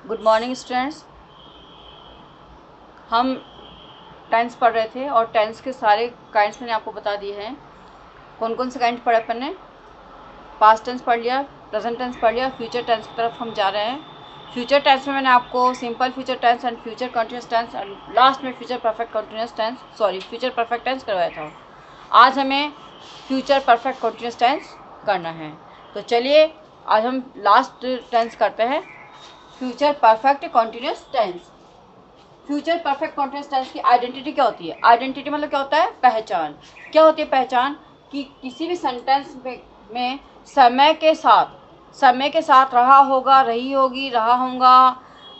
Good morning students. हम tense पढ़ रहे थे और टेंस के सारे काइंड्स मैंने आपको बता दिए हैं। कौन कौन से काइंड पढ़े अपन ने? पास्ट टेंस पढ़ लिया, प्रेजेंट टेंस पढ़ लिया, फ्यूचर टेंस की तरफ हम जा रहे हैं। फ्यूचर टेंस में मैंने आपको simple future tense and future continuous tense and last में future perfect continuous tense future perfect tense करवाया था। आज हमें फ्यूचर परफेक्ट कंटिन्यूस टेंस करना है। तो चलिए आज हम लास्ट टेंस करते हैं, future perfect continuous tense. Future perfect continuous tense की आइडेंटिटी क्या होती है? आइडेंटिटी मतलब क्या होता है? पहचान। क्या होती है पहचान? कि किसी भी सेंटेंस में समय के साथ रहा होगा, रही होगी, रहा होगा,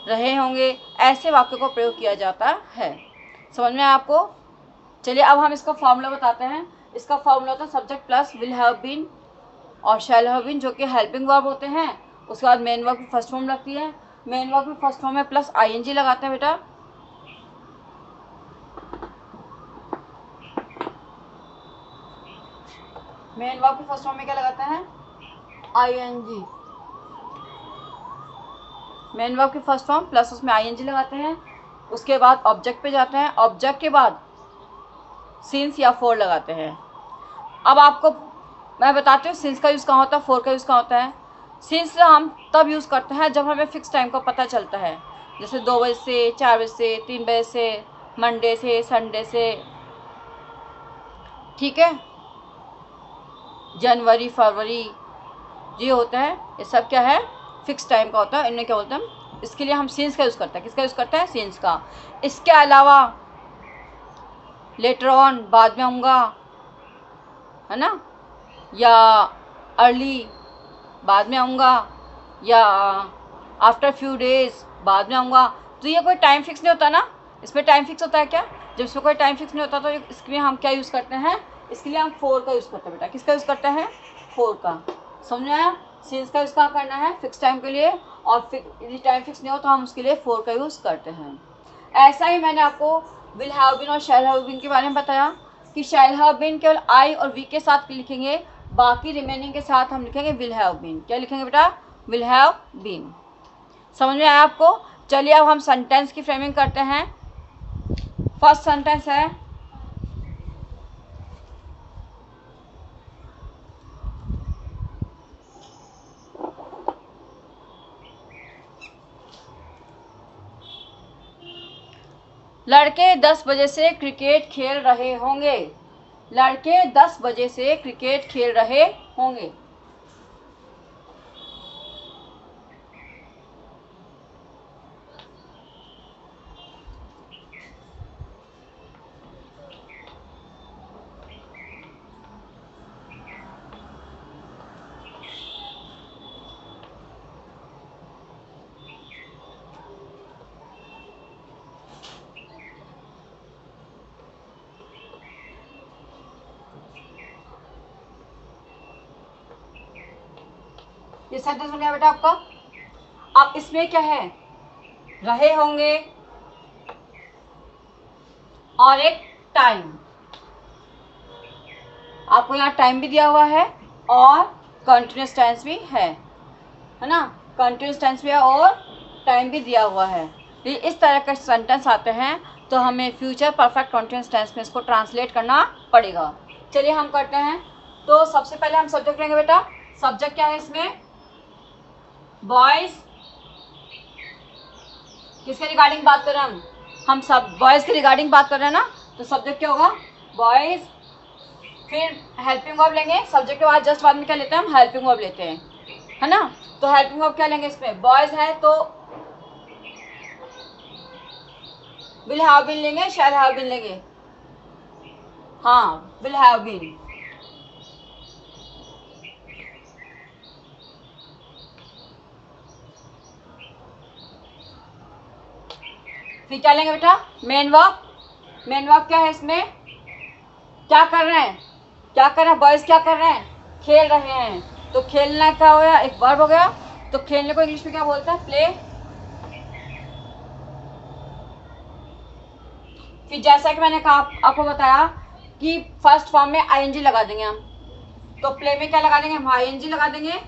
रहे होंगे, ऐसे वाक्यों को प्रयोग किया जाता है। समझ में आपको? चलिए अब हम इसका फॉर्मूला बताते हैं। इसका फॉर्मूला होता है subject plus will have been और शैल हैव बीन, जो कि हेल्पिंग वर्ब होते हैं। उसके बाद मेन वर्ब की फर्स्ट फॉर्म लगती है। मेन वर्ब की फर्स्ट फॉर्म में प्लस आईएनजी लगाते हैं बेटा। मेन वर्ब की फर्स्ट फॉर्म में क्या लगाते हैं? आईएनजी। मेन वर्ब की फर्स्ट फॉर्म प्लस उसमें आईएनजी लगाते हैं। उसके बाद ऑब्जेक्ट पे जाते हैं। ऑब्जेक्ट के बाद सिंस या फॉर लगाते हैं। अब आपको मैं बताती हूँ सिंस का यूज़ कहाँ होता है, फॉर का यूज़ कहाँ होता है। सिंस हम तब यूज़ करते हैं जब हमें फिक्स टाइम का पता चलता है, जैसे 2 बजे से, 4 बजे से, 3 बजे से, मंडे से, संडे से, ठीक है। जनवरी, फरवरी, ये होता है, ये सब क्या है? फिक्स टाइम का होता है। इन्हें क्या बोलते हैं? इसके लिए हम सिंस का यूज़ करते हैं। किसका यूज़ करते हैं? सिंस का। इसके अलावा लेटर ऑन, बाद में आऊँगा, है ना, या अर्ली, बाद में आऊँगा, या आफ्टर फ्यू डेज, बाद में आऊँगा। तो ये कोई टाइम फिक्स नहीं होता ना। इसमें टाइम फिक्स होता है क्या? जब इसमें कोई टाइम फिक्स नहीं होता तो इसके लिए हम क्या यूज़ करते हैं? इसके लिए हम फोर का यूज़ करते हैं बेटा। किसका यूज़ करते हैं? फोर का। समझ में आया? सिंस का यूज़ कहाँ करना है? फिक्स टाइम के लिए। और यदि टाइम फिक्स नहीं हो तो हम उसके लिए फोर का यूज़ करते हैं। ऐसा ही मैंने आपको विल हैव बीन और शैल हैव बीन के बारे में बताया कि शैल हैव बीन केवल आई और वी के साथ लिखेंगे, बाकी रिमेनिंग के साथ हम लिखेंगे विल हैव बीन। क्या लिखेंगे बेटा? Will have been. समझ में आया आपको? चलिए अब हम सेंटेंस की फ्रेमिंग करते हैं। फर्स्ट सेंटेंस है, लड़के 10 बजे से क्रिकेट खेल रहे होंगे। लड़के 10 बजे से क्रिकेट खेल रहे होंगे। ये सेंटेंस बन गया बेटा आपका। अब इसमें क्या है? रहे होंगे और एक टाइम। आपको यहाँ टाइम भी दिया हुआ है और कंटिन्यूस टेंस भी है ना। कंटिन्यूस टेंस भी है और टाइम भी दिया हुआ है। ये इस तरह के सेंटेंस आते हैं तो हमें फ्यूचर परफेक्ट कंटिन्यूस टेंस में इसको ट्रांसलेट करना पड़ेगा। चलिए हम करते हैं। तो सबसे पहले हम सब्जेक्ट लेंगे बेटा। सब्जेक्ट क्या है इसमें? बॉयज। किसके रिगार्डिंग बात कर रहे हैं हम सब बॉयज के रिगार्डिंग बात कर रहे हैं ना। तो सब्जेक्ट क्या होगा? बॉयज। फिर हेल्पिंग वर्ब लेंगे। सब्जेक्ट के बाद जस्ट बाद में क्या लेते हैं? हम हेल्पिंग वर्ब लेते हैं, है ना। तो हेल्पिंग वर्ब क्या लेंगे इसमें? बॉयज है तो विल हैव बीन लेंगे, शैल हैव बीन लेंगे। हाँ, विल हैव बीन। फिर क्या लेंगे बेटा? Main verb. मेन वर्ब क्या है इसमें? क्या कर रहे हैं? क्या कर रहे हैं? बॉयज क्या कर रहे हैं? खेल रहे हैं। तो खेलना क्या हो गया? एक वर्ब हो गया। तो खेलने को इंग्लिश में क्या बोलते हैं? प्ले। फिर जैसा कि मैंने कहा आपको बताया कि फर्स्ट फॉर्म में आईएनजी लगा देंगे हम। तो प्ले में क्या लगा देंगे? हम आईएनजी लगा देंगे।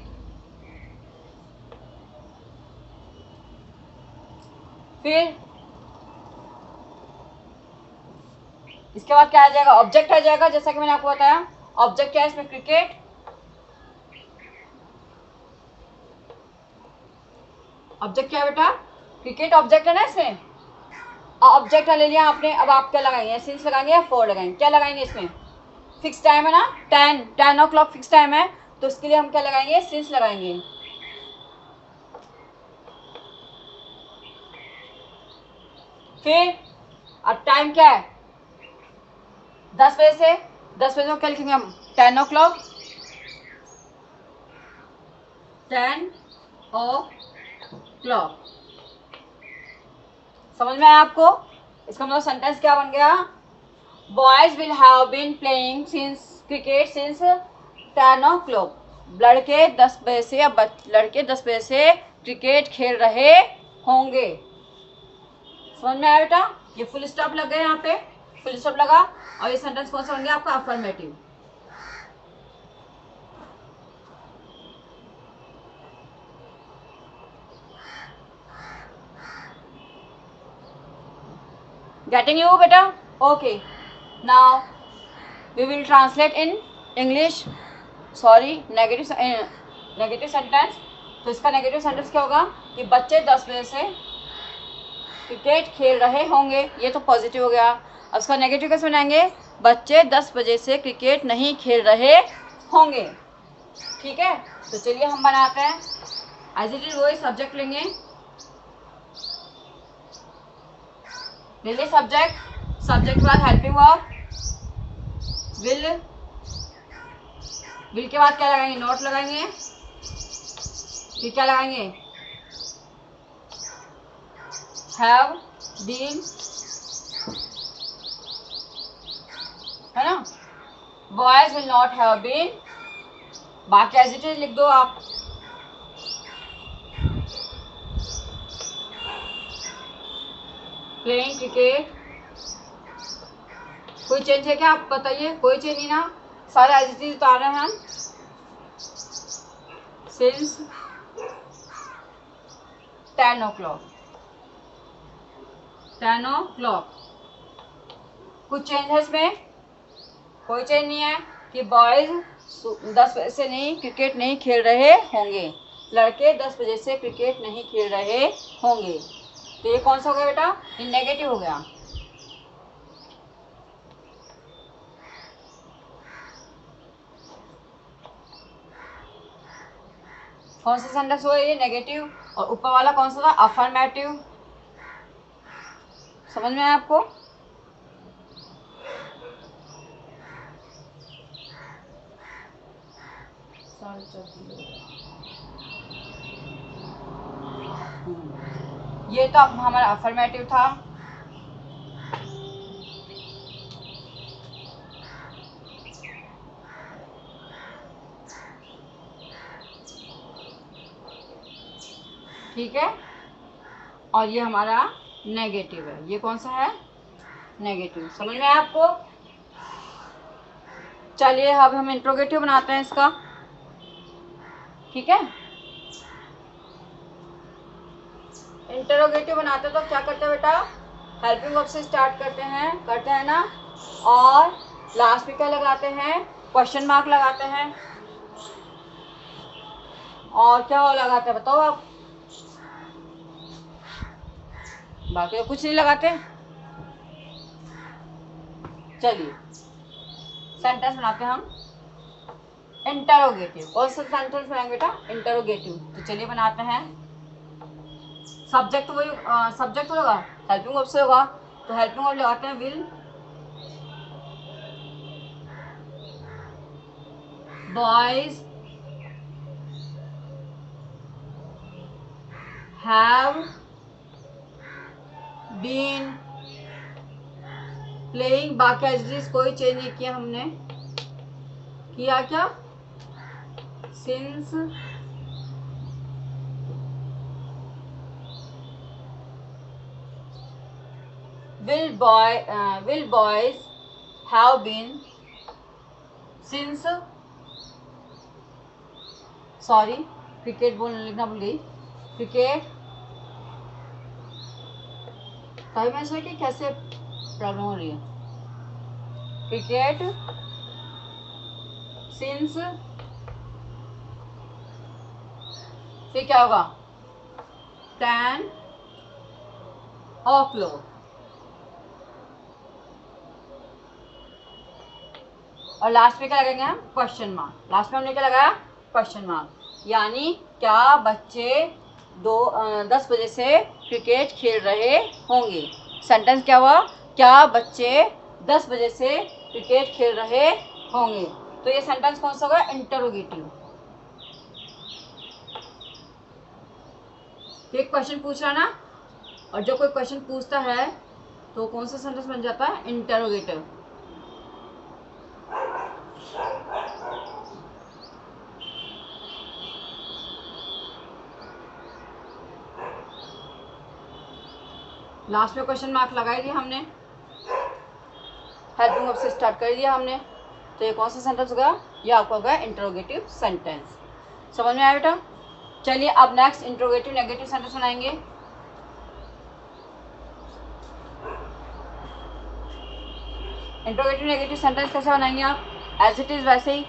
फिर इसके बाद क्या आ जाएगा, ऑब्जेक्ट आ जाएगा, जैसा कि मैंने आपको बताया ऑब्जेक्ट क्या है इसमें, क्रिकेट। ऑब्जेक्ट क्या है बेटा, क्रिकेट ऑब्जेक्ट है ना इसमें, ऑब्जेक्ट ले लिया आपने। अब आप क्या लगाएंगे, सिंस लगाएंगे या फॉर लगाएंगे, क्या लगाएंगे इसमें, फिक्स टाइम है ना, 10 o'clock फिक्स टाइम है, तो इसके लिए हम क्या लगाएंगे, सिंस लगाएंगे। फिर अब टाइम क्या है, 10 बजे से, 10 बजे को क्या लिखेंगे हम, 10 o'clock, 10 o'clock। समझ में आया आपको, इसका मतलब सेंटेंस क्या बन गया, boys will have been playing since cricket since 10 o'clock। लड़के 10 बजे से या लड़के 10 बजे से क्रिकेट खेल रहे होंगे। समझ में आया बेटा, ये फुल स्टॉप लग गया, यहाँ पे फुल स्टॉप लगा, और ये सेंटेंस कौन सा बन गया आपका, अफर्मेटिव। गेटिंग यू बेटा, okay. Now we will translate in English, sorry negative sentence. तो इसका नेगेटिव सेंटेंस क्या होगा कि बच्चे 10 बजे से क्रिकेट खेल रहे होंगे, ये तो पॉजिटिव हो गया। अब इसका नेगेटिव कैसे बनाएंगे, बच्चे 10 बजे से क्रिकेट नहीं खेल रहे होंगे। ठीक है, तो चलिए हम बनाते हैं। एज इट इज वही सब्जेक्ट लेंगे, ले लिए सब्जेक्ट, सब्जेक्ट के बाद हेल्पिंग वर्ब, विल के बाद क्या लगाएंगे, नॉट लगाएंगे, फिर क्या लगाएंगे, हैव बीन, है ना, boys will not have been, बाकी एज इट इज लिख दो आप। प्लेइंग क्रिकेट, कोई चेंज है क्या, आप बताइए, कोई चेंज नहीं ना, सारे एज इट इज उतार रहे हैं हम। सिंस 10 o'clock, 10 o'clock, कुछ चेंज है इसमें, कोई चेंज नहीं है कि बॉयज 10 बजे से नहीं क्रिकेट नहीं खेल रहे होंगे, लड़के 10 बजे से क्रिकेट नहीं खेल रहे होंगे। तो ये कौन सा हो गया बेटा, ये नेगेटिव हो गया। कौन सा सेंटेंस हुआ ये, नेगेटिव, और ऊपर वाला कौन सा था, अफर्मेटिव। समझ में आया आपको, ये तो अब हमारा अफर्मेटिव था। ठीक है, और ये हमारा नेगेटिव है, ये कौन सा है, नेगेटिव। समझ में आया आपको, चलिए अब हम इंट्रोगेटिव बनाते हैं इसका। ठीक है, इंटरोगेटिव बनाते हैं तो क्या करते हैं बेटा, हेल्पिंग वर्ब से स्टार्ट करते हैं ना, और लास्ट में क्या लगाते हैं, क्वेश्चन मार्क लगाते हैं, और क्या और लगाते हैं बताओ आप, बाकी तो कुछ नहीं लगाते। चलिए सेंटेंस बनाते हैं हम इंटरोगेटिव। कौन सा सेंटेंस बनाएंगे बेटा, इंटरोगेटिव। तो चलिए बनाते हैं। सब्जेक्ट वही सब्जेक्ट होगा, हेल्पिंग वर्ब से होगा, तो हेल्पिंग वर्ब लगाते हैं will, boys have been playing, बाकी एज कोई चेंज नहीं किया हमने, किया क्या, since will boys have been since, sorry cricket लिखना भूल गई, क्रिकेट टाइम ऐसा है कि कैसे प्रॉब्लम हो रही है। क्रिकेट सिंस, फिर क्या होगा 10 o'clock, और लास्ट में क्या लगाएंगे हम क्वेश्चन मार्क। लास्ट में हमने क्या लगाया क्वेश्चन मार्क, यानी क्या बच्चे 10 बजे से क्रिकेट खेल रहे होंगे। सेंटेंस क्या हुआ, क्या बच्चे 10 बजे से क्रिकेट खेल रहे होंगे। तो ये सेंटेंस कौन सा होगा, इंटरोगेटिव। एक क्वेश्चन पूछ रहा ना, और जब कोई क्वेश्चन पूछता है तो कौन सा सेंटेंस बन जाता है, इंटरोगेटिव। लास्ट में क्वेश्चन मार्क लगा ही दिया हमने, हेल्पिंग वर्ब से स्टार्ट कर दिया हमने, तो ये कौन सा सेंटेंस होगा, ये आपका होगा इंटरोगेटिव सेंटेंस। समझ में आया बेटा। चलिए अब नेक्स्ट इंटरोगेटिव नेगेटिव सेंटेंस बनाएंगे। इंटरोगेटिव नेगेटिव सेंटेंस कैसे बनाएंगे आप, एज इट इज वैसे ही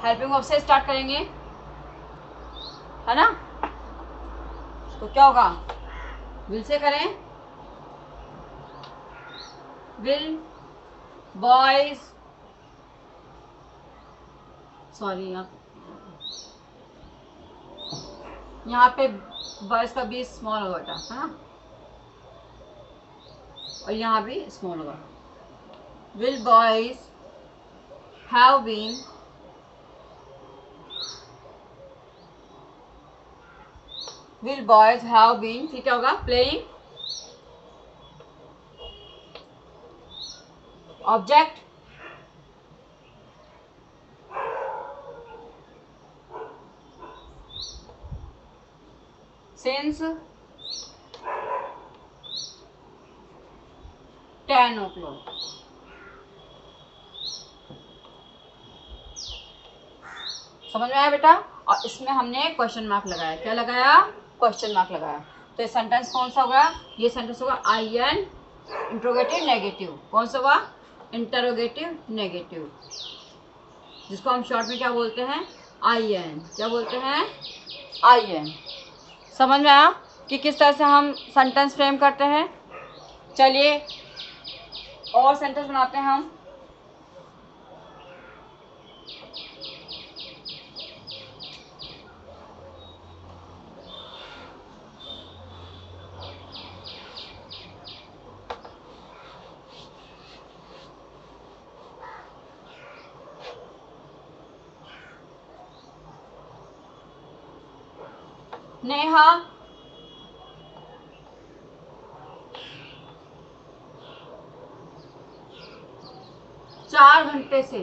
हेल्पिंग वर्ब से स्टार्ट करेंगे, है ना। तो क्या होगा, विल से करें, विल बॉयज, सॉरी यहाँ पे बॉयज का भी स्मॉल होगा बेटा, है ना, और यहाँ भी स्मॉल होगा। Will boys have been will boys have been, फिर क्या होगा, playing object since 10 o'clock। समझ में आया बेटा। और इसमें हमने क्वेश्चन मार्क लगाया, क्या लगाया, क्वेश्चन मार्क लगाया। तो ये सेंटेंस कौन सा होगा, ये सेंटेंस होगा आई एन इंट्रोगेटिव नेगेटिव। कौन सा होगा, इंटरोगेटिव नेगेटिव, जिसको हम शॉर्ट में क्या बोलते हैं, आई एन। क्या बोलते हैं, आई एन। समझ में आया कि किस तरह से हम सेंटेंस फ्रेम करते हैं। चलिए और सेंटेंस बनाते हैं हम। नेहा 4 घंटे से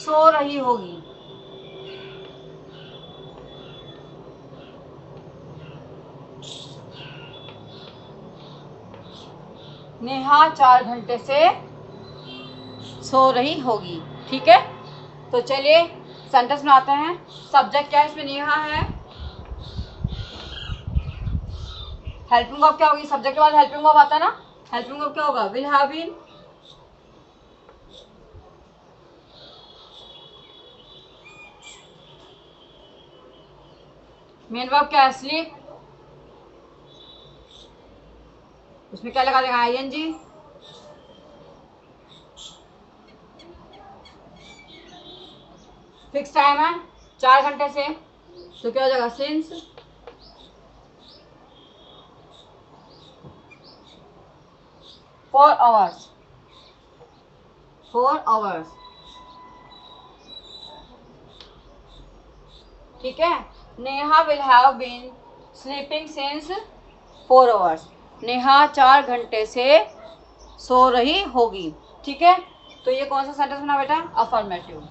सो रही होगी। नेहा 4 घंटे से सो रही होगी, ठीक है। तो चलिए सेंटेंस में आते हैं। सब्जेक्ट क्या है इसमें, नेहा है। हेल्पिंग वर्ब क्या होगी, सब्जेक्ट के बाद हेल्पिंग वर्ब आता है ना, हेल्पिंग वर्ब क्या होगा, will have been. Main verb क्या है, स्लीप। उसमें क्या लगा देगा, आईएनजी। फिक्स टाइम है 4 घंटे से, तो क्या हो जाएगा, सिंस। 4 आवर्स, 4 आवर्स, ठीक है। Neha will have been sleeping since 4 hours. Neha 4 घंटे से सो रही होगी, ठीक है। तो ये कौन सा सेंटेंस बना बेटा, अफर्मेटिव।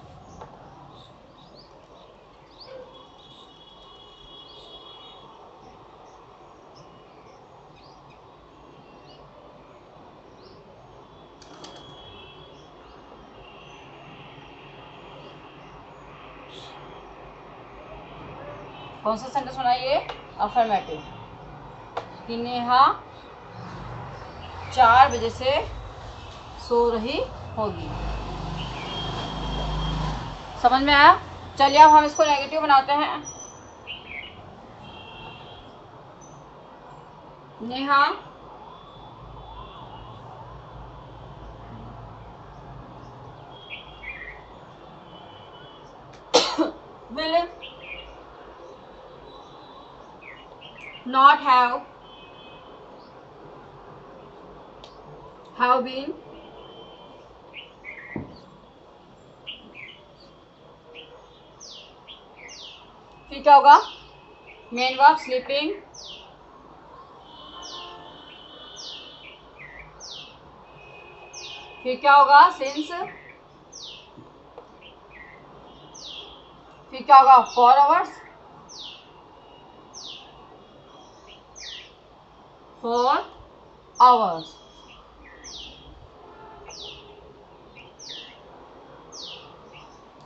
कौन सा सेंटेंस बना ये? अफर्मेटिव, कि नेहा 4 बजे से सो रही होगी। समझ में आया? चलिए अब हम इसको नेगेटिव बनाते हैं। Neha will not have been फिर क्या होगा? मेन वर्ब स्लीपिंग, फिर क्या होगा? सिंस, फिर क्या होगा? 4 hours, 4 hours।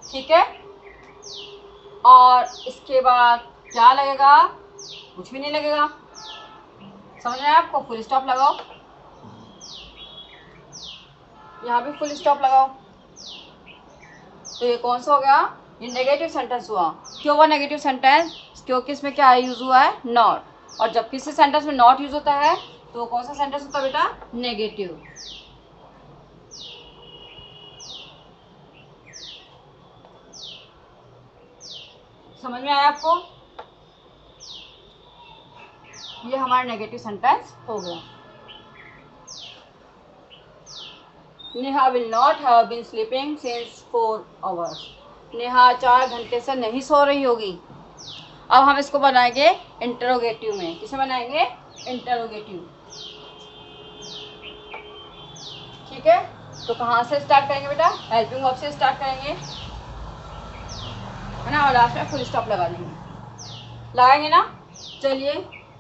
ठीक है, और इसके बाद क्या लगेगा? कुछ भी नहीं लगेगा। समझ में आया आपको? फुल स्टॉप लगाओ, यहाँ भी फुल स्टॉप लगाओ। तो ये कौन सा हो गया? ये नेगेटिव सेंटेंस हुआ। क्यों हुआ नेगेटिव सेंटेंस? क्योंकि इसमें क्या यूज हुआ है? नॉट। और जब किसी सेंटेंस में नॉट यूज होता है तो कौन सा सेंटेंस होता है बेटा? नेगेटिव। समझ में आया आपको? ये हमारा नेगेटिव सेंटेंस हो गया। Neha will not have been sleeping since 4 hours। Neha 4 घंटे से नहीं सो रही होगी। अब हम इसको बनाएंगे इंटरोगेटिव में। किसे बनाएंगे? इंटरोगेटिव। ठीक है, तो कहाँ से स्टार्ट करेंगे बेटा? हेल्पिंग वर्ब से स्टार्ट करेंगे, है ना, और लास्ट में फुल स्टॉप लगा देंगे। लगाएंगे ना? चलिए,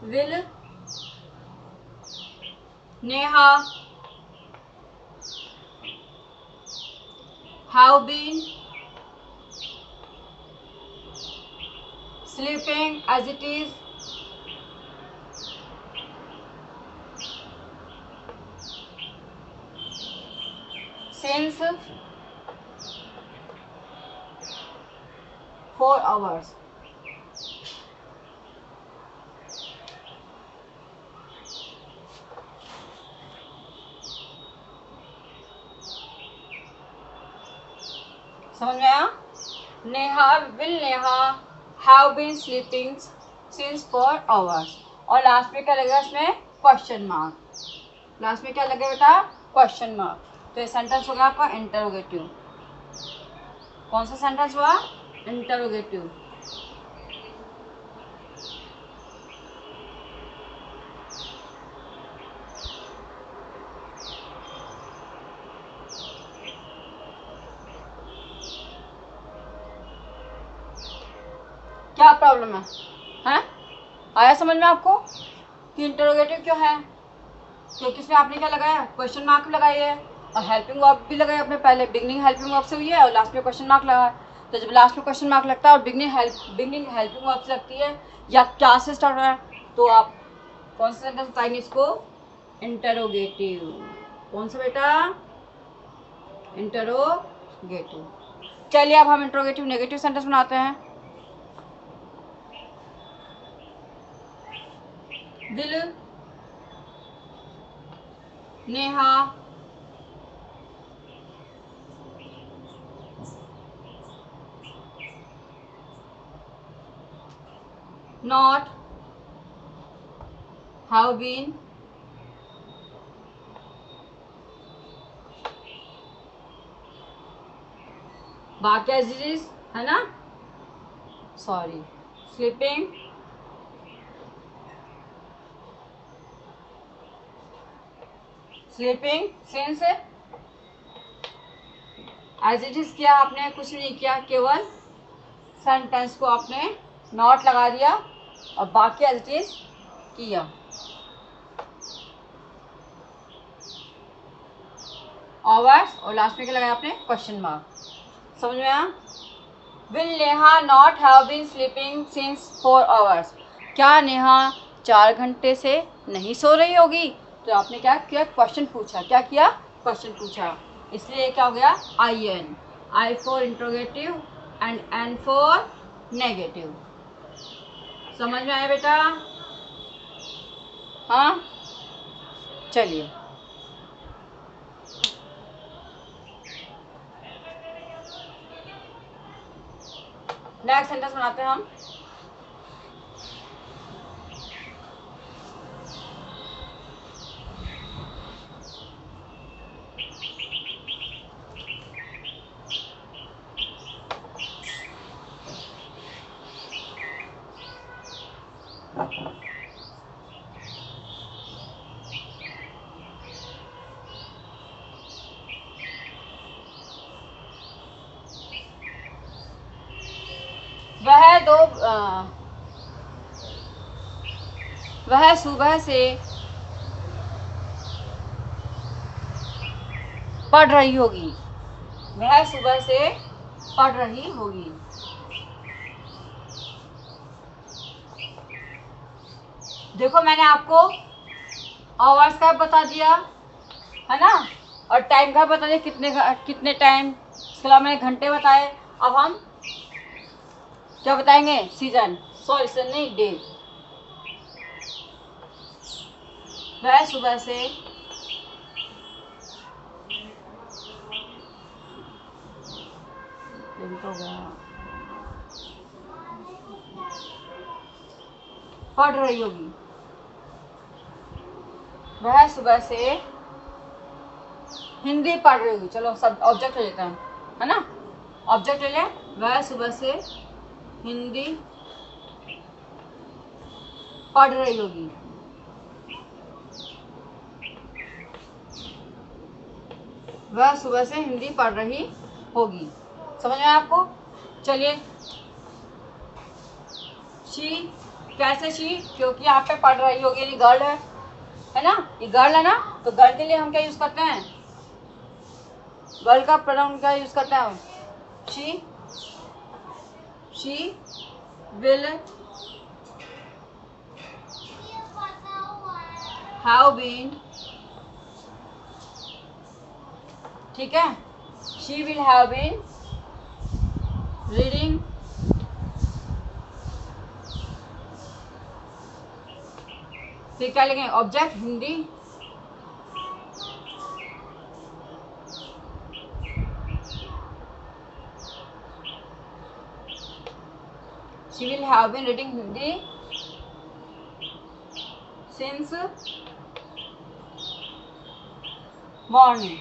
will Neha have been sleeping as it is since 4 hours। समझ में आया? Neha will Neha have been sleeping since 4 hours। और लास्ट में क्या लगेगा? इसमें क्वेश्चन मार्क। लास्ट में क्या लगेगा बेटा? Question mark. तो ये सेंटेंस हो गया आपका इंटरोगेटिव। कौन सा सेंटेंस हुआ? इंटरोगेटिव। क्या प्रॉब्लम है? हैं? आया समझ में आपको कि इंटरोगेटिव क्यों है? क्योंकि इसमें आपने क्या लगाया? क्वेश्चन मार्क भी लगाई है, और हेल्पिंग वर्ब भी लगाया आपने। पहले बिगनिंग हेल्पिंग वर्ब से हुई है और लास्ट में क्वेश्चन मार्क लगा है। तो जब लास्ट में क्वेश्चन मार्क लगता है और बिगनिंग हेल्पिंग वर्ब से लगती है या क्या से स्टार्ट हो रहा है, तो आप कौन सा सेंटेंस बताएंगे इसको? इंटरोगेटिव। कौन सा बेटा? इंटरोगेटिव। चलिए अब हम इंटरोगेटिव नेगेटिव सेंटेंस बनाते हैं। दिल नेहा not have been बाकी एज इट इज, है ना, sorry, sleeping since as it is किया आपने, कुछ नहीं किया, केवल सेंटेंस को आपने नॉट लगा दिया और बाकी एज इट इज किया। आवर्स और लास्ट में क्या लगाया आपने? Question mark. समझ में आया? Will Neha not have been sleeping since 4 hours. क्या नेहा 4 घंटे से नहीं सो रही होगी? तो आपने क्या किया, क्वेश्चन पूछा। क्या किया, क्वेश्चन पूछा, इसलिए क्या हो गया I N. I for interrogative and N for negative. समझ में आया बेटा? हाँ, चलिए नेक्स्ट सेंटेंस बनाते हैं हम। वह सुबह से पढ़ रही होगी। वह सुबह से पढ़ रही होगी। देखो मैंने आपको आवर्स का बता दिया है ना, और टाइम का बता दिया, कितने टाइम। इसके अलावा मैंने घंटे बताए। अब हम क्या बताएंगे, सीजन, सॉरी सीजन नहीं, डे। वह सुबह से पढ़ रही होगी। वह सुबह से हिंदी पढ़ रही होगी। चलो सब ऑब्जेक्ट ले लेते हैं, है ना, ऑब्जेक्ट ले लें। वह सुबह से हिंदी पढ़ रही होगी। वह सुबह से हिंदी पढ़ रही होगी। समझ में आया आपको? चलिए, शी, कैसे शी, क्योंकि यहाँ पे पढ़ रही होगी, यानी गर्ल है ना, ये गर्ल है ना, तो गर्ल के लिए हम क्या यूज करते हैं, गर्ल का प्रोनाउन क्या यूज करते हैं हम, शी विल हैव बीन, ठीक है, she will have been reading फिर क्या लिखेंगे, object Hindi, she will have been reading Hindi since morning,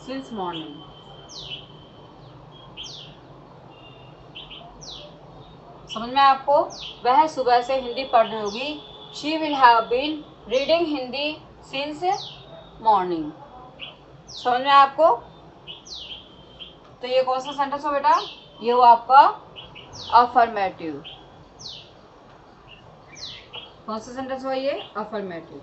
since morning। समझ में आपको? वह सुबह से हिंदी पढ़ रही होगी। she will have been reading Hindi since morning। समझ में आपको? तो ये कौन सा सेंटेंस हो बेटा, ये हो आपका अफर्मेटिव। कौन सा सेंटेंस हुआ ये, अफर्मेटिव।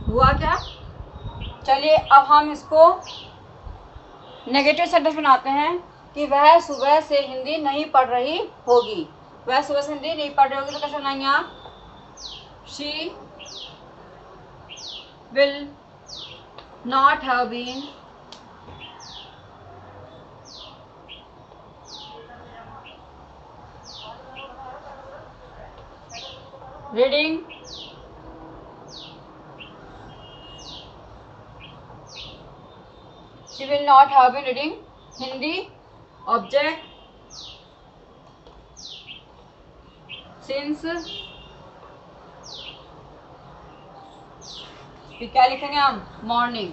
हुआ क्या? चलिए अब हम इसको नेगेटिव सेंटेंस बनाते हैं कि वह सुबह से हिंदी नहीं पढ़ रही होगी। वह सुबह से हिंदी नहीं पढ़ रही होगी तो कैसे बनाएंगे आप, she will not have been reading she will not have been reading Hindi, object since, फिर क्या लिखेंगे हम, मॉर्निंग।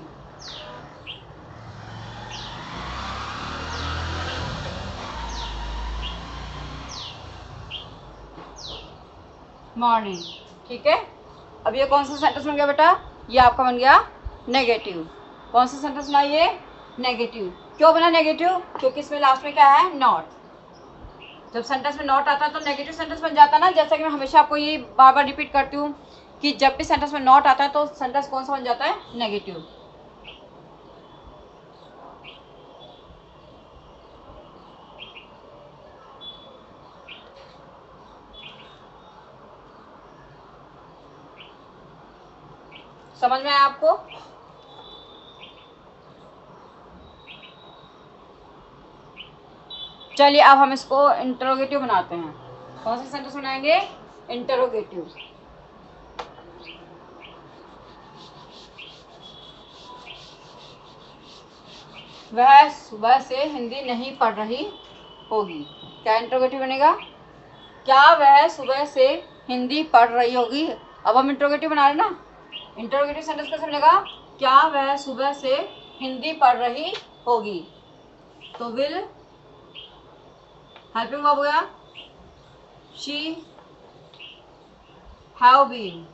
मॉर्निंग, ठीक है। अब ये कौन सा सेंटेंस बन गया बेटा, ये आपका बन गया नेगेटिव। कौन सा सेंटेंस बना ये, नेगेटिव। क्यों बना नेगेटिव, क्योंकि इसमें लास्ट में क्या है, नॉट। जब सेंटेंस में नॉट आता है तो नेगेटिव सेंटेंस बन जाता है ना। जैसा कि मैं हमेशा आपको ये बार बार रिपीट करती हूँ कि जब भी सेंटेंस में नॉट आता है तो सेंटेंस कौन सा बन जाता है? नेगेटिव। समझ में आया आपको? चलिए अब हम इसको इंटरोगेटिव बनाते हैं। कौन सा सेंटेंस बनाएंगे? इंटरोगेटिव। वह सुबह से हिंदी नहीं पढ़ रही होगी। क्या इंटरोगेटिव बनेगा? क्या वह सुबह से हिंदी पढ़ रही होगी। अब हम इंटरोगेटिव बना रहे ना, इंटरोगेटिव सेंटेंस कैसे बनेगा? क्या वह सुबह से हिंदी पढ़ रही होगी। तो विल हेल्पिंग वर्ब हो गया, शी हैव बीन।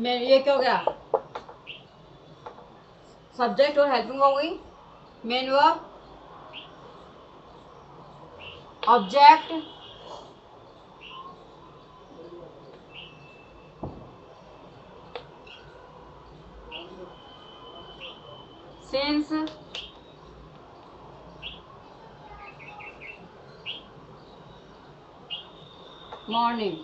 ये क्या हो गया? सब्जेक्ट और हेल्पिंग वर्ब हो गई। Main verb, object, since, morning.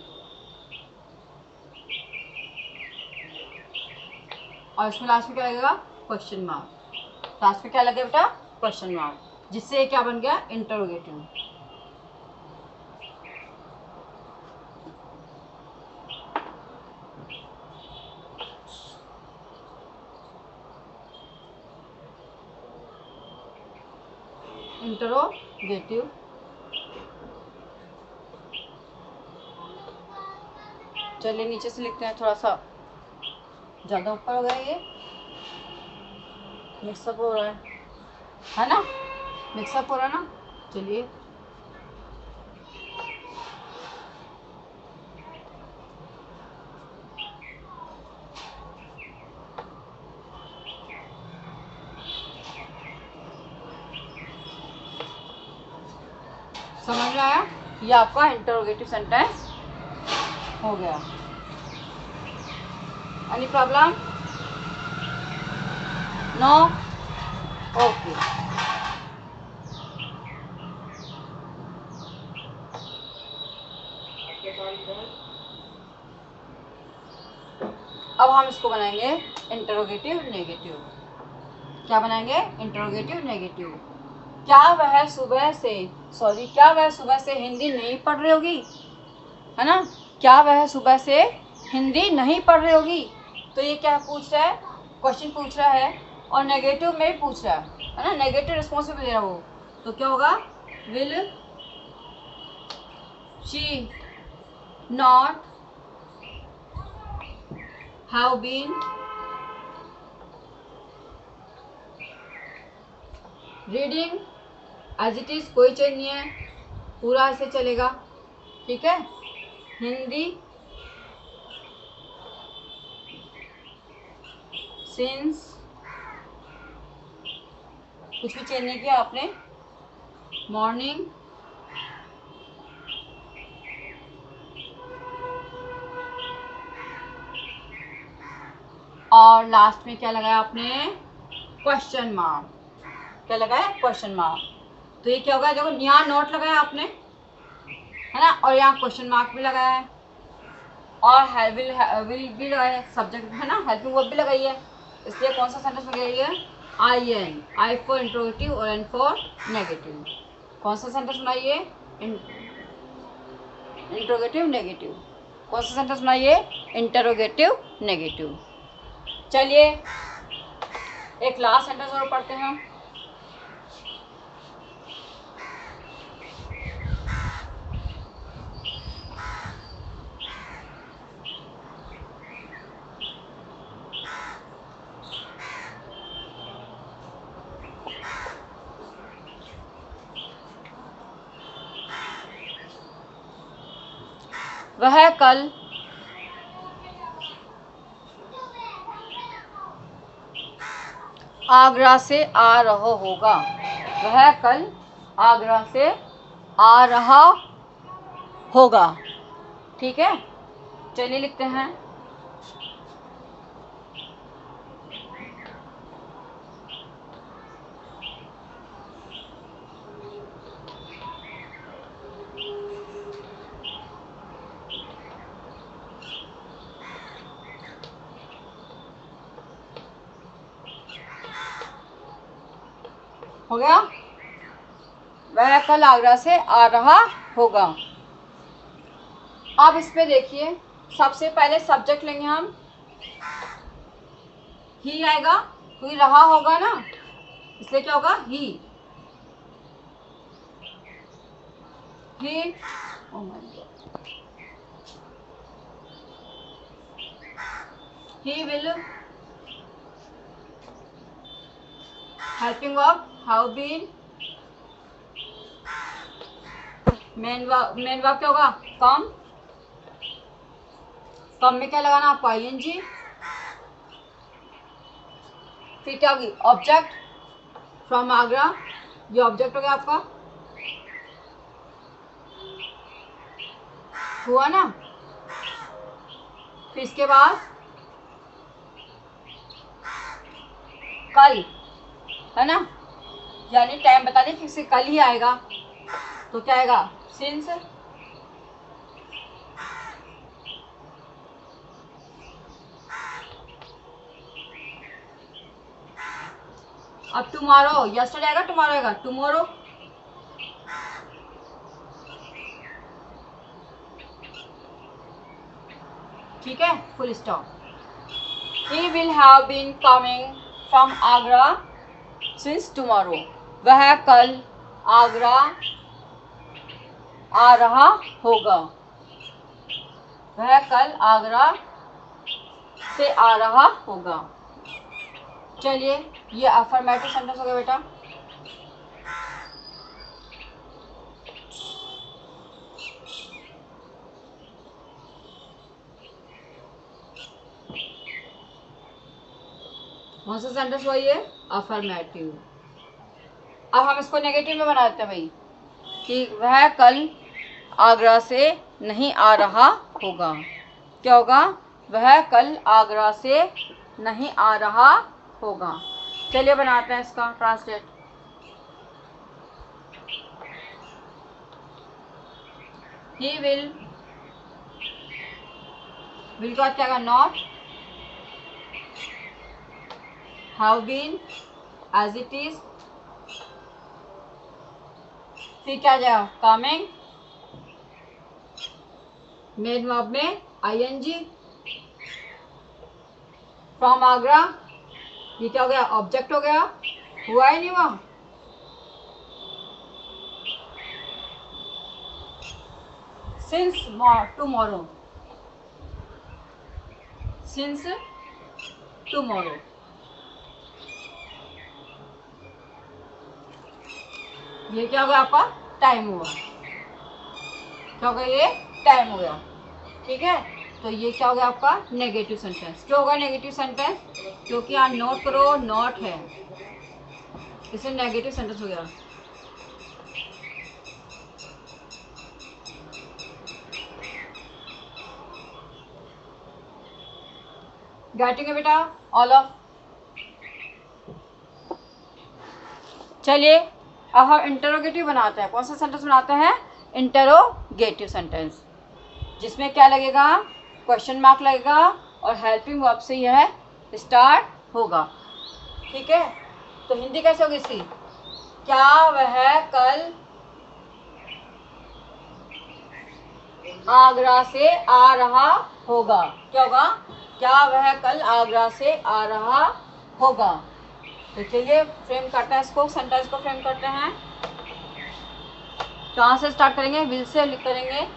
और इसमें लास्ट में क्या लगेगा? Question mark. लास्ट में क्या लगेगा बेटा? क्वेश्चन मार्क, जिससे ये क्या बन गया? इंटरोगेटिव। इंटरोगेटिव। चलिए नीचे से लिखते हैं, थोड़ा सा ज़्यादा ऊपर हो गया, ये मिक्सअप हो रहा है ना? मिक्सअप हो रहा है ना? चलिए समझ में आया? ये आपका इंटरोगेटिव सेंटेंस हो गया। Any problem? नो? ओके। अब हम इसको बनाएंगे इंटरोगेटिव नेगेटिव। क्या बनाएंगे? Interrogative negative. क्या वह सुबह से हिंदी नहीं पढ़ रही होगी, है ना? क्या वह सुबह से हिंदी नहीं पढ़ रही होगी। तो ये क्या पूछ रहा है? क्वेश्चन पूछ रहा है और नेगेटिव में भी पूछ रहा है ना? नेगेटिव रिस्पॉन्स भी दे रहा है वो। तो क्या होगा? Will she not have been reading as it is. कोई चेंज नहीं है, पूरा ऐसे चलेगा, ठीक है? हिंदी सिंस, कुछ भी चेंज नहीं किया आपने, मॉर्निंग और लास्ट में क्या लगाया आपने? Question mark. क्या लगाया? Question mark. तो ये क्या होगा? देखो यहाँ नोट लगाया आपने, है ना? और यहाँ क्वेश्चन मार्क भी लगाया है और विल भी लगाया है, सब्जेक्ट है ना? हेल्पिंग वर्ब भी लगाई है। इसलिए कौन सा सेंटेंस में गई है? I N, I for interrogative और एन फॉर नेगेटिव। कौन सा सेंटेंस बनाइए? Interrogative negative. कौन सा सेंटेंस बनाइए? Interrogative negative. चलिए एक लास्ट सेंटेंस और पढ़ते हैं हम। वह कल आगरा से आ रहा होगा। वह कल आगरा से आ रहा होगा। ठीक है, चलिए लिखते हैं। हो गया, वह कल आगरा से आ रहा होगा। अब इसमें देखिए, सबसे पहले सब्जेक्ट लेंगे हम, ही आएगा, कोई रहा होगा ना, इसलिए क्या होगा, ही। oh my God. He will helping verb have been, main verb क्या होगा, कम। कम में क्या लगाना आपको, आईएनजी। फिर क्या होगी, ऑब्जेक्ट फ्रॉम आगरा, ये ऑब्जेक्ट हो गया आपका, हुआ ना। फिर इसके बाद कल, है ना, यानी टाइम बता दें फिर कल ही आएगा, तो क्या आएगा, सिंस। अब टुमारो, यस्टरडे आएगा, टुमारो आएगा, टुमारो। ठीक है, full stop. He will have been coming from Agra since tomorrow. वह कल आगरा आ रहा होगा। वह कल आगरा से आ रहा होगा। चलिए, ये अफर्मेटिव सेंटेंस हो गया बेटा। कौन सा सेंटेंस हुआ ये, अफर्मेटिव। अब हम इसको नेगेटिव में बना देते हैं भाई, कि वह कल आगरा से नहीं आ रहा होगा। क्या होगा, वह कल आगरा से नहीं आ रहा होगा। चलिए बनाते हैं इसका ट्रांसलेट। ही विल का क्या होगा, not, have been, as it is. फिर क्या जाएगा, कमिंग, मेन वर्ब में आईएनजी, फ्रॉम आगरा, ये क्या हो गया, ऑब्जेक्ट हो गया, हुआ ही नहीं हुआ। Since tomorrow, since tomorrow. ये क्या हो गया आपका, टाइम हुआ। क्या हो गया, ये टाइम हो गया। ठीक है, तो ये क्या हो गया आपका, नेगेटिव सेंटेंस। क्यों होगा नेगेटिव सेंटेंस, क्योंकि यहाँ नोट करो, नॉट है, इसे नेगेटिव सेंटेंस हो गया। गेटिंग है बेटा, ऑल ऑफ। चलिए, अब हम इंटरोगेटिव बनाते हैं। कौन सा सेंटेंस बनाते हैं, इंटरोगेटिव सेंटेंस, जिसमें क्या लगेगा, क्वेश्चन मार्क लगेगा और हेल्पिंग वर्ब से यह स्टार्ट होगा। ठीक है, तो हिंदी कैसे होगी इसकी, क्या वह कल आगरा से आ रहा होगा। क्या होगा, क्या वह कल आगरा से आ रहा होगा। तो चलिए फ्रेम करते हैं, इसको सेंटेंस को फ्रेम करते हैं। कहाँ से स्टार्ट करेंगे, विल से करेंगे।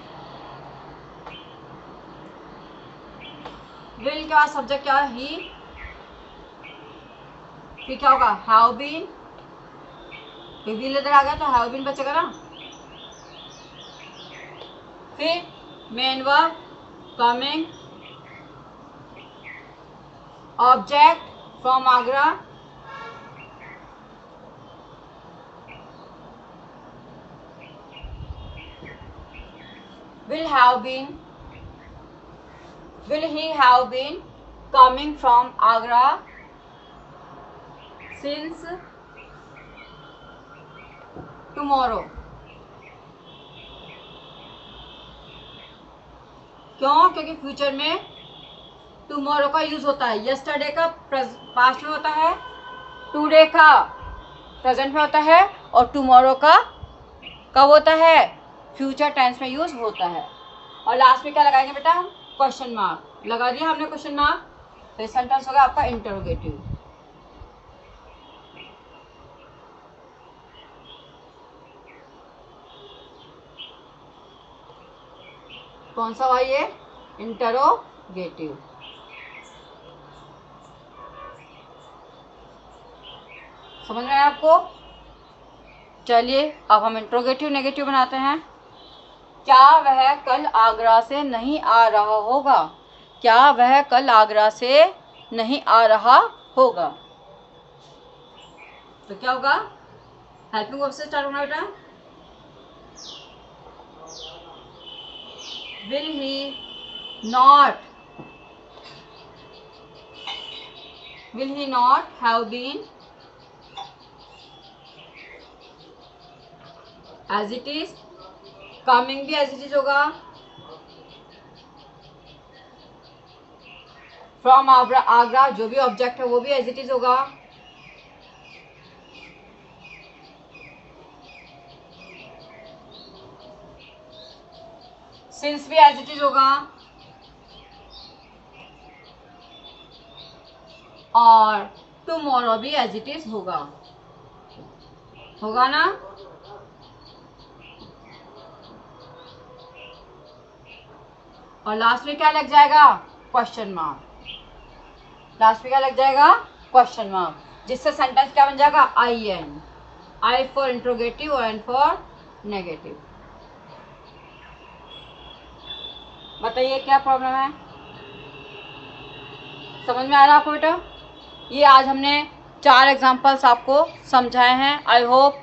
विल के बाद सब्जेक्ट क्या है, ही। फिर क्या होगा, हैव बीन, फिर विल इधर आ गया तो हैव बीन बचेगा ना। फिर main verb, coming, object from Agra, will he have been coming from Agra since tomorrow? क्यों? क्योंकि फ्यूचर में टुमारो का यूज होता है। यस्टरडे का पास्ट में होता है, टुडे का प्रेजेंट में होता है, और टुमारो का कब होता है? फ्यूचर टेंस में यूज होता है। और लास्ट में क्या लगाएंगे बेटा? हम क्वेश्चन मार्क लगा दिया हमने, क्वेश्चन मार्क, तो ये सेंटेंस होगा आपका इंटरोगेटिव। कौन सा हुआ ये? इंटरोगेटिव। समझ में आया आपको? चलिए अब हम इंट्रोगेटिव नेगेटिव बनाते हैं। क्या वह कल आगरा से नहीं आ रहा होगा? क्या वह कल आगरा से नहीं आ रहा होगा? तो क्या होगा? हेल्पिंग वर्ब से स्टार्ट होना बेटा। Will he not have been as it is. Coming भी एज इट इज होगा। फ्रॉम आगरा जो भी ऑब्जेक्ट है वो भी एज इट इज होगा। सिंस भी एज इट इज होगा, और टुमारो भी एज इट इज होगा ना? और लास्ट में क्या लग जाएगा? Question mark. लास्ट में क्या लग जाएगा? क्वेश्चन मार्क, जिससे सेंटेंस क्या बन जाएगा? IN, I फॉर इंट्रोगेटिव और N फॉर नेगेटिव। बताइए क्या प्रॉब्लम है? समझ में आ रहा है आपको बेटा? ये आज हमने 4 एग्जाम्पल्स आपको समझाए हैं। आई होप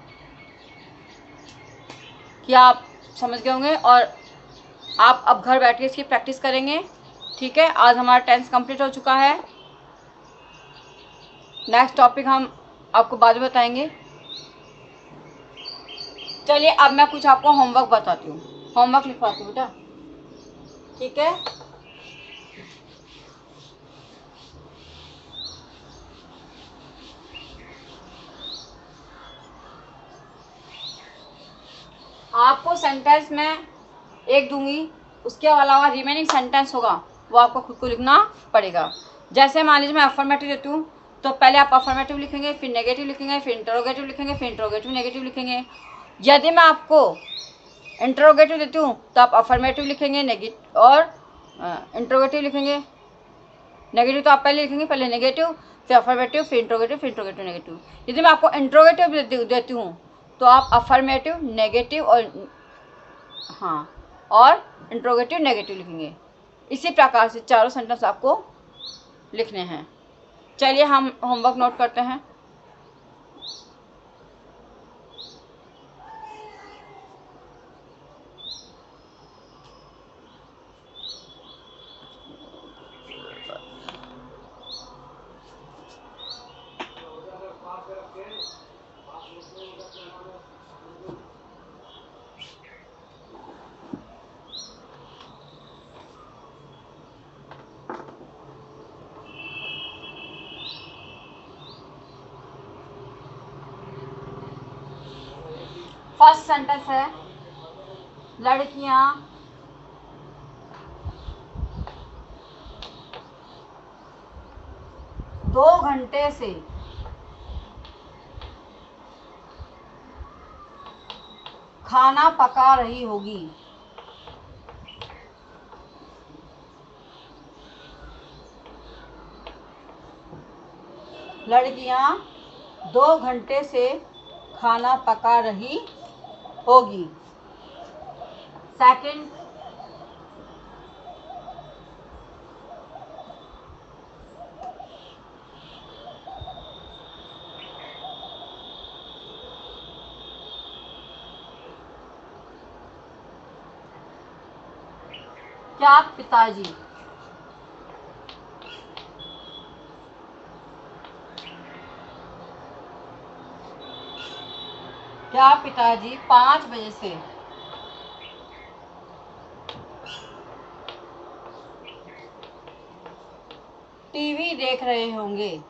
कि आप समझ गए होंगे और आप अब घर बैठ के इसकी प्रैक्टिस करेंगे। ठीक है, आज हमारा टेंस कंप्लीट हो चुका है। नेक्स्ट टॉपिक हम आपको बाद में बताएंगे। चलिए अब मैं कुछ आपको होमवर्क बताती हूँ, होमवर्क लिखवाती हूँ बेटा। ठीक है, आपको सेंटेंस में एक दूंगी, उसके अलावा रिमेनिंग सेंटेंस होगा वो आपको खुद को लिखना पड़ेगा। जैसे मान लीजिए मैं अफर्मेटिव देती हूँ, तो पहले आप अफर्मेटिव लिखेंगे, फिर नेगेटिव लिखेंगे, फिर इंटरोगेटिव लिखेंगे, फिर इंटरोगेटिव नेगेटिव लिखेंगे। यदि मैं आपको इंटरोगेटिव देती हूँ तो आप अफर्मेटिव लिखेंगे, नेगेटिव और इंटरोगेटिव लिखेंगे। नेगेटिव तो आप पहले लिखेंगे, पहले नेगेटिव, फिर अफर्मेटिव, फिर इंटरोगेटिव नेगेटिव। यदि मैं आपको इंटरोगेटिव देती हूँ तो आप अफर्मेटिव, नेगेटिव और इंट्रोगेटिव नेगेटिव लिखेंगे। इसी प्रकार से चारों सेंटेंस आपको लिखने हैं। चलिए हम होमवर्क नोट करते हैं। फर्स्ट सेंटेंस है, लड़कियां दो घंटे से खाना पका रही होगी। लड़कियां 2 घंटे से खाना पका रही होगी। सेकंड, क्या पिताजी, क्या पिताजी 5 बजे से टीवी देख रहे होंगे।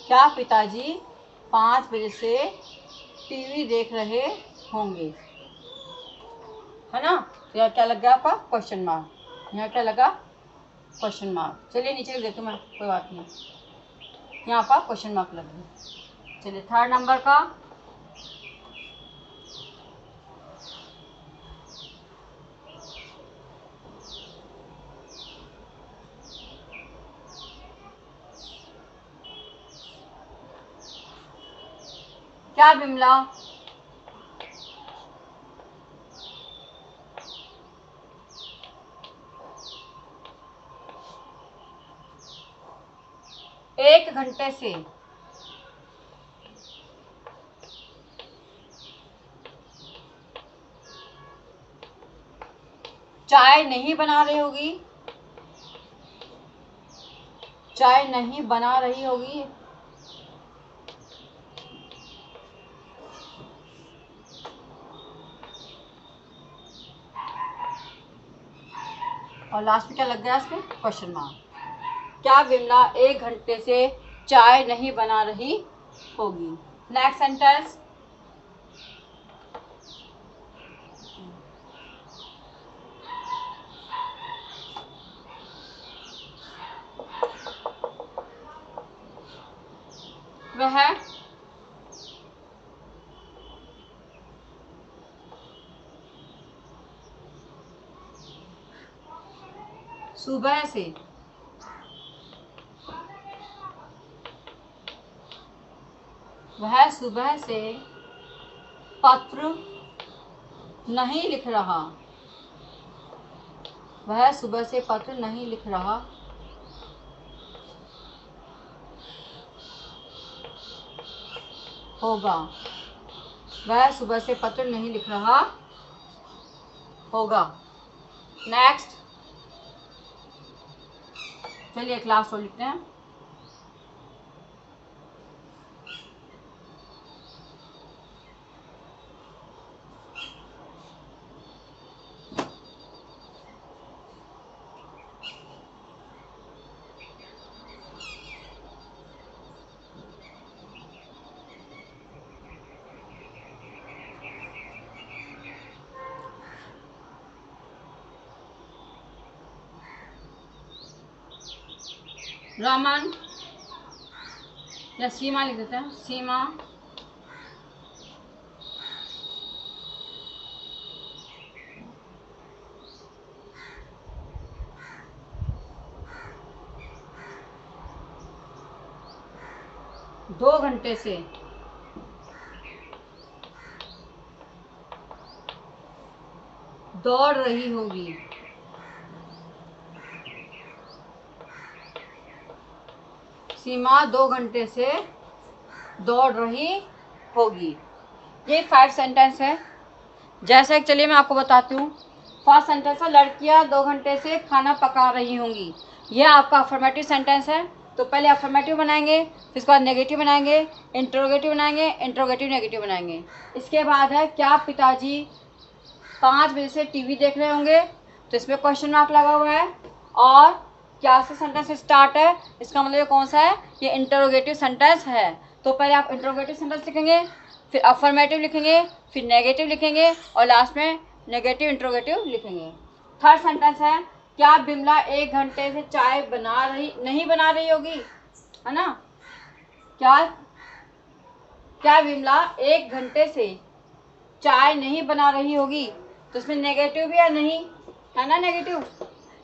क्या पिताजी 5 बजे से टीवी देख रहे होंगे, है ना। तो यहाँ क्या लग गया आपका क्वेश्चन मार्क, यहाँ क्या लगा क्वेश्चन मार्क। चलिए नीचे लिख देती हूँ मैं, कोई बात नहीं, यहाँ पर क्वेश्चन मार्क लग गया। चलिए थर्ड नंबर का, क्या बिमला 1 घंटे से चाय नहीं बना रही होगी, चाय नहीं बना रही होगी। और लास्ट में क्या लग गया इसमें क्वेश्चन मार्क। क्या विमला 1 घंटे से चाय नहीं बना रही होगी। नेक्स्ट सेंटेंस, वह सुबह से पत्र नहीं लिख रहा, वह सुबह से पत्र नहीं लिख रहा होगा, वह सुबह से पत्र नहीं लिख रहा होगा। नेक्स्ट, चलिए क्लास 4 लिखते हैं। रमन या सीमा लिख देते हैं, सीमा 2 घंटे से दौड़ रही होगी, सीमा 2 घंटे से दौड़ रही होगी। ये 5 सेंटेंस है। जैसा कि चलिए मैं आपको बताती हूँ। फर्स्ट सेंटेंस है, लड़कियां 2 घंटे से खाना पका रही होंगी। यह आपका अफर्मेटिव सेंटेंस है। तो पहले अफर्मेटिव बनाएंगे, फिर इसके बाद नेगेटिव बनाएंगे, इंट्रोगेटिव बनाएंगे, इंट्रोगेटिव नेगेटिव बनाएंगे। इसके बाद है, क्या पिताजी 5 बजे से टीवी देख रहे होंगे। तो इसमें क्वेश्चन मार्क लगा हुआ है। और क्या से सेंटेंस स्टार्ट है, इसका मतलब ये कौन सा है, ये इंटरोगेटिव सेंटेंस है। तो पहले आप इंटरोगेटिव सेंटेंस लिखेंगे, फिर अफर्मेटिव लिखेंगे, फिर नेगेटिव लिखेंगे और लास्ट में नेगेटिव इंटरोगेटिव लिखेंगे। थर्ड सेंटेंस है, क्या बिमला 1 घंटे से चाय नहीं बना रही होगी, है ना। क्या बिमला 1 घंटे से चाय नहीं बना रही होगी। तो इसमें नेगेटिव भी है नहीं, है ना नेगेटिव।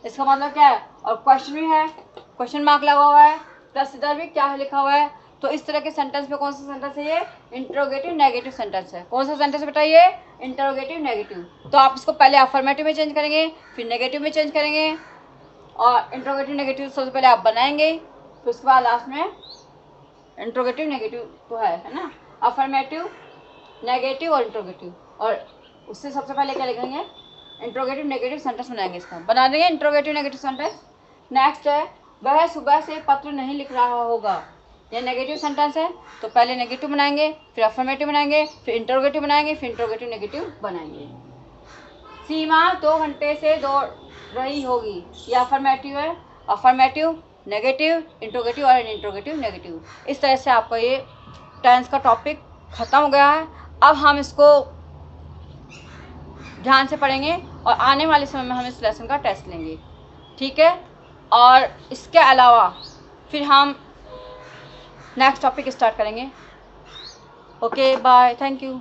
इसका मतलब क्या है, और क्वेश्चन भी है, क्वेश्चन मार्क लगा हुआ है, प्लस इधर भी क्या है लिखा हुआ है। तो इस तरह के सेंटेंस में कौन सा सेंटेंस है, ये इंटरोगेटिव नेगेटिव सेंटेंस है। कौन सा सेंटेंस बताइए, इंटरोगेटिव नेगेटिव। तो आप इसको पहले अफर्मेटिव में चेंज करेंगे, फिर नेगेटिव में चेंज करेंगे, और इंटरोगेटिव नेगेटिव सबसे पहले आप बनाएंगे, फिर उसके बाद लास्ट में इंट्रोगेटिव नेगेटिव तो है ना, अफर्मेटिव, नेगेटिव और इंट्रोगेटिव। और उससे सबसे पहले क्या लिखेंगे, इंट्रोगेटिव नेगेटिव सेंटेंस बनाएंगे, इसका बना देंगे इंट्रोगेटिव नेगेटिव सेंटेंस। नेक्स्ट है, वह सुबह से पत्र नहीं लिख रहा होगा। ये नेगेटिव सेंटेंस है, तो पहले नेगेटिव बनाएंगे, फिर अफर्मेटिव बनाएंगे, फिर इंट्रोगेटिव बनाएंगे, फिर इंट्रोगेटिव नेगेटिव बनाएंगे। सीमा 2 घंटे से दौड़ रही होगी, ये अफर्मेटिव है, अफर्मेटिव, नेगेटिव, इंट्रोगेटिव और इंट्रोगेटिव नेगेटिव। इस तरह से आपका ये टेंस का टॉपिक ख़त्म हो गया है। अब हम इसको ध्यान से पढ़ेंगे और आने वाले समय में हम इस लेसन का टेस्ट लेंगे, ठीक है। और इसके अलावा फिर हम नेक्स्ट टॉपिक स्टार्ट करेंगे। Okay bye, thank you.